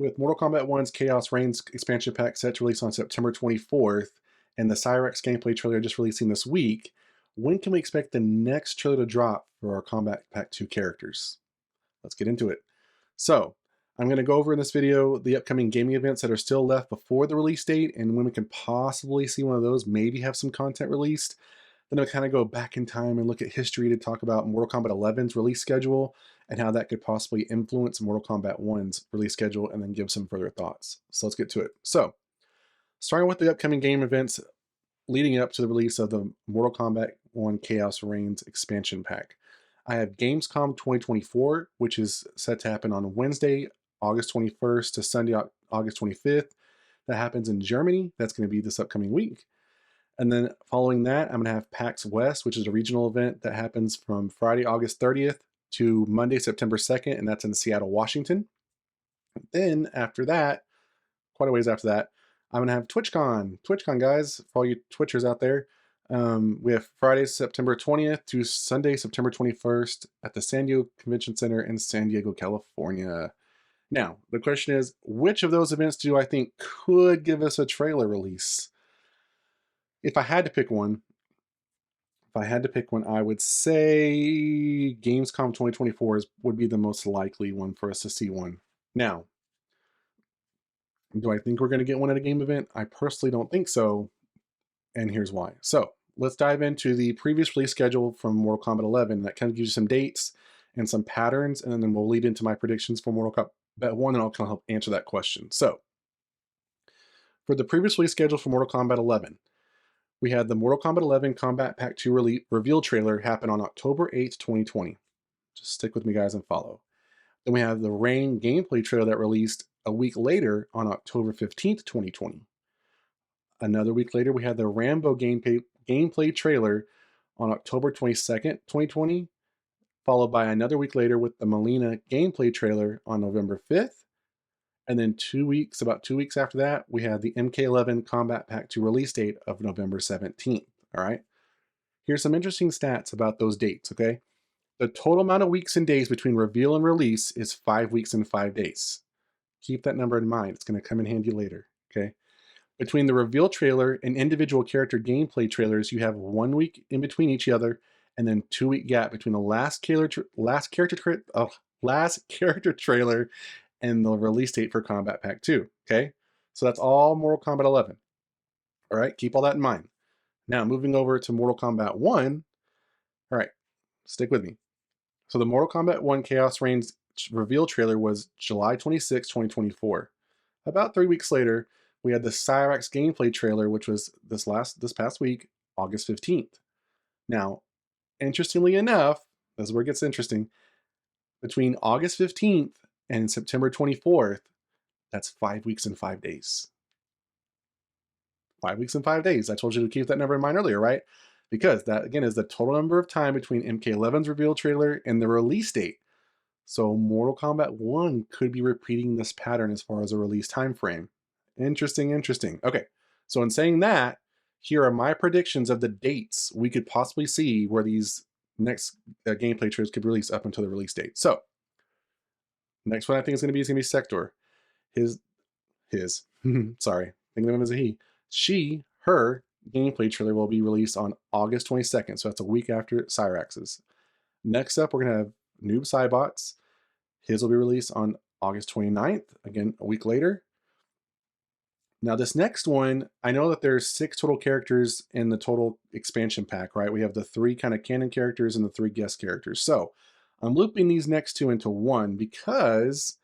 With Mortal Kombat 1's Chaos Reigns expansion pack set to release on September 24th, and the Cyrax gameplay trailer just releasing this week, when can we expect the next trailer to drop for our Kombat Pack 2 characters? Let's get into it. So, I'm going to go over in this video the upcoming gaming events that are still left before the release date and when we can possibly see one of those, maybe have some content released. Then I'll kind of go back in time and look at history to talk about Mortal Kombat 11's release schedule and how that could possibly influence Mortal Kombat 1's release schedule, and then give some further thoughts. So let's get to it. So, starting with the upcoming game events leading up to the release of the Mortal Kombat 1 Chaos Reigns expansion pack. I have Gamescom 2024, which is set to happen on Wednesday, August 21st to Sunday, August 25th. That happens in Germany. That's going to be this upcoming week. And then following that, I'm going to have PAX West, which is a regional event that happens from Friday, August 30th to Monday, September 2nd, and that's in Seattle, Washington. Then after that, quite a ways after that, I'm going to have TwitchCon. TwitchCon, guys, for all you Twitchers out there. We have Friday, September 20th to Sunday, September 21st at the San Diego Convention Center in San Diego, California. Now, the question is, which of those events do I think could give us a trailer release? If I had to pick one, I would say Gamescom 2024 would be the most likely one for us to see one. Now, do I think we're going to get one at a game event? I personally don't think so, and here's why. So, let's dive into the previous release schedule from Mortal Kombat 11. That kind of gives you some dates and some patterns, and then we'll lead into my predictions for Mortal Kombat 1, and I'll kind of help answer that question. So, for the previous release schedule for Mortal Kombat 11, we had the Mortal Kombat 11 Kombat Pack 2 reveal trailer happen on October 8th, 2020. Just stick with me, guys, and follow. Then we have the Reign gameplay trailer that released a week later on October 15th, 2020. Another week later, we had the Rambo gameplay trailer on October 22nd, 2020, followed by another week later with the Melina gameplay trailer on November 5th. And then about 2 weeks after that, we had the MK1 Kombat Pack 2 release date of November 17th. All right. Here's some interesting stats about those dates, okay? The total amount of weeks and days between reveal and release is 5 weeks and 5 days. Keep that number in mind. It's going to come in handy later, okay? Between the reveal trailer and individual character gameplay trailers, you have 1 week in between each other, and then 2 week gap between the last character trailer and the release date for Kombat Pack 2, okay? So that's all Mortal Kombat 11. All right, keep all that in mind. Now, moving over to Mortal Kombat 1. All right, stick with me. So the Mortal Kombat 1 Chaos Reigns reveal trailer was July 26, 2024. About 3 weeks later, we had the Cyrax gameplay trailer, which was this past week, August 15th. Now, interestingly enough, this is where it gets interesting. Between August 15th and September 24th, that's 5 weeks and 5 days. 5 weeks and 5 days. I told you to keep that number in mind earlier, right? Because that, again, is the total number of time between MK11's reveal trailer and the release date. So Mortal Kombat 1 could be repeating this pattern as far as a release time frame. Interesting, interesting. Okay, so in saying that, here are my predictions of the dates we could possibly see where these next gameplay trailers could release up until the release date. So, next one I think is going to be Sector. Sorry, think of him as a he. Her gameplay trailer will be released on August 22nd, so that's a week after Cyrax's. Next up, we're going to have Noob Saibot's. His will be released on August 29th, again, a week later. Now, this next one, I know that there's 6 total characters in the total expansion pack, right? We have the 3 kind of canon characters and the 3 guest characters. So, I'm looping these next 2 into one because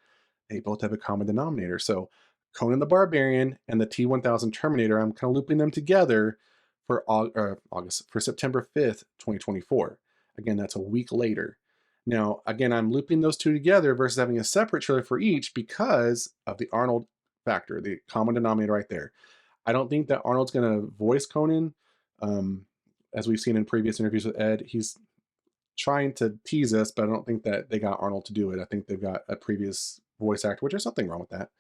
they both have a common denominator. So, Conan the Barbarian and the T-1000 Terminator, I'm kind of looping them together for September 5th, 2024. Again, that's a week later. Now, again, I'm looping those 2 together versus having a separate trailer for each because of the Arnold factor, the common denominator right there. I don't think that Arnold's going to voice Conan. As we've seen in previous interviews with Ed, he's trying to tease us, but I don't think that they got Arnold to do it. I think they've got a previous voice actor, which there's nothing wrong with that.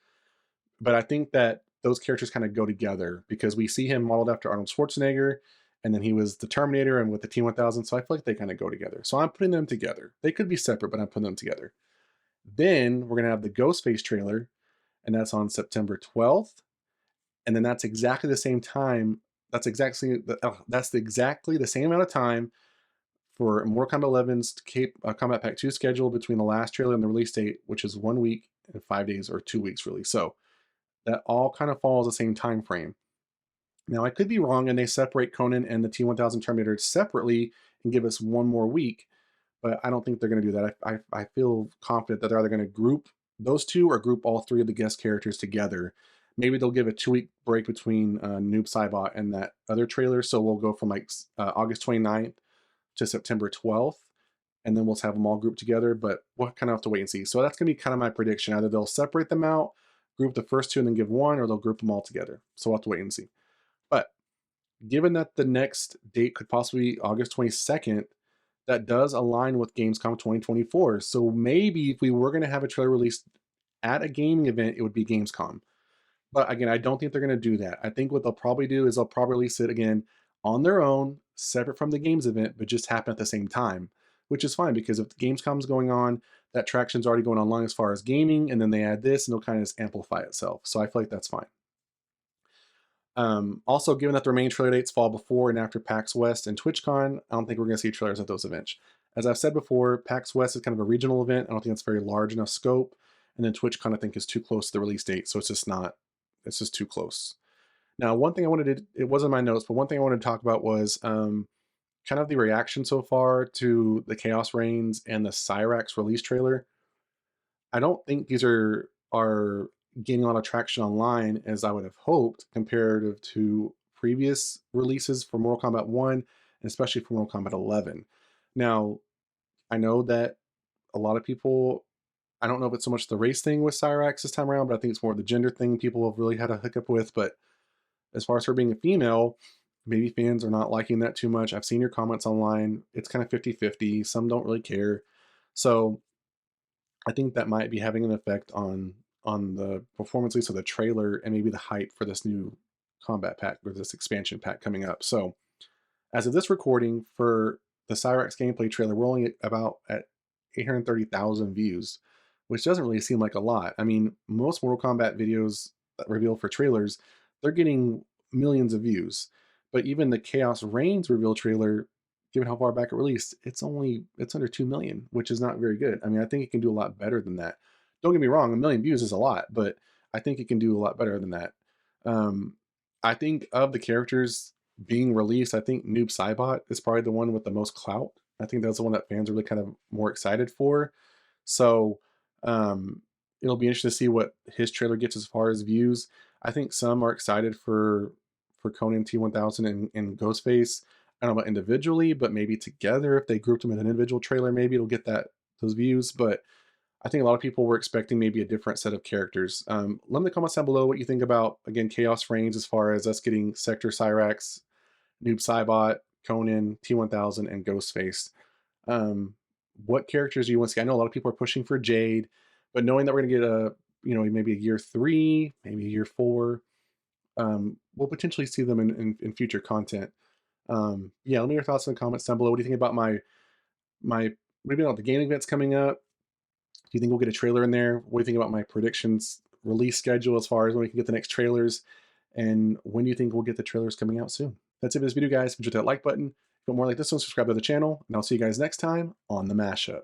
But I think that those characters kind of go together because we see him modeled after Arnold Schwarzenegger, and then he was the Terminator and with the T-1000, so I feel like they kind of go together. So I'm putting them together. They could be separate, but I'm putting them together. Then we're going to have the Ghostface trailer, and that's on September 12th. And then that's exactly the same time. That's exactly the same amount of time for Mortal Kombat 11's Combat Pack 2 schedule between the last trailer and the release date, which is 1 week and 5 days or 2 weeks, really. So that all kind of follows the same time frame. Now, I could be wrong, and they separate Conan and the T1000 Terminator separately and give us one more week, but I don't think they're going to do that. I feel confident that they're either going to group those two or group all three of the guest characters together. Maybe they'll give a 2 week break between Noob Saibot and that other trailer. So we'll go from like August 29th to September 12th, and then we'll have them all grouped together. But we'll kind of have to wait and see. So that's going to be kind of my prediction. Either they'll separate them out, group the first two, and then give one, or they'll group them all together. So we'll have to wait and see. But given that the next date could possibly be August 22nd, that does align with Gamescom 2024. So maybe if we were going to have a trailer released at a gaming event, it would be Gamescom. But again, I don't think they're going to do that. I think what they'll probably do is they'll probably release it again on their own, separate from the games event, but just happen at the same time, which is fine because if Gamescom's going on, that traction's already going online as far as gaming, and then they add this and it'll kind of just amplify itself. So I feel like that's fine. Also, given that the remaining trailer dates fall before and after PAX West and TwitchCon, I don't think we're going to see trailers at those events. As I've said before, PAX West is kind of a regional event. I don't think it's very large enough scope. And then TwitchCon, I think, is too close to the release date. So it's just too close. Now, one thing I wanted to, it wasn't my notes, but one thing I wanted to talk about was kind of the reaction so far to the Khaos Reigns and the Cyrax release trailer. I don't think these are gaining a lot of traction online as I would have hoped comparative to previous releases for Mortal Kombat 1 and especially for Mortal Kombat 11. Now, I know that a lot of people, I don't know if it's so much the race thing with Cyrax this time around, but I think it's more the gender thing people have really had a hookup with. But as far as her being a female, maybe fans are not liking that too much. I've seen your comments online. It's kind of 50-50. Some don't really care. So I think that might be having an effect on the performance, at least of the trailer, and maybe the hype for this new combat pack or this expansion pack coming up. So as of this recording for the Cyrax gameplay trailer, we're only about at 830,000 views, which doesn't really seem like a lot. I mean, most Mortal Kombat videos that reveal for trailers, they're getting millions of views. But even the Khaos Reigns reveal trailer, given how far back it released, it's under 2 million, which is not very good. I mean, I think it can do a lot better than that. Don't get me wrong, 1 million views is a lot, but I think it can do a lot better than that. I think of the characters being released, I think Noob Saibot is probably the one with the most clout. I think that's the one that fans are really kind of more excited for. So it'll be interesting to see what his trailer gets as far as views. I think some are excited for Conan T1000 and Ghostface. I don't know about individually, but maybe together if they grouped them in an individual trailer, maybe it'll get those views. But I think a lot of people were expecting maybe a different set of characters. Let me know in the comments down below what you think about, again, Khaos Reigns as far as us getting Sector Cyrax, Noob Saibot, Conan, T1000, and Ghostface. What characters do you want to see? I know a lot of people are pushing for Jade, but knowing that we're going to get maybe a year 3, maybe a year 4, we'll potentially see them in future content. Yeah, let me know your thoughts in the comments down below. What do you think about my maybe about the gaming events coming up? Do you think we'll get a trailer in there? What do you think about my predictions release schedule as far as when we can get the next trailers? And when do you think we'll get the trailers coming out soon? That's it for this video, guys. If you hit that like button, if you want more like this one, subscribe to the channel, and I'll see you guys next time on the Mashup.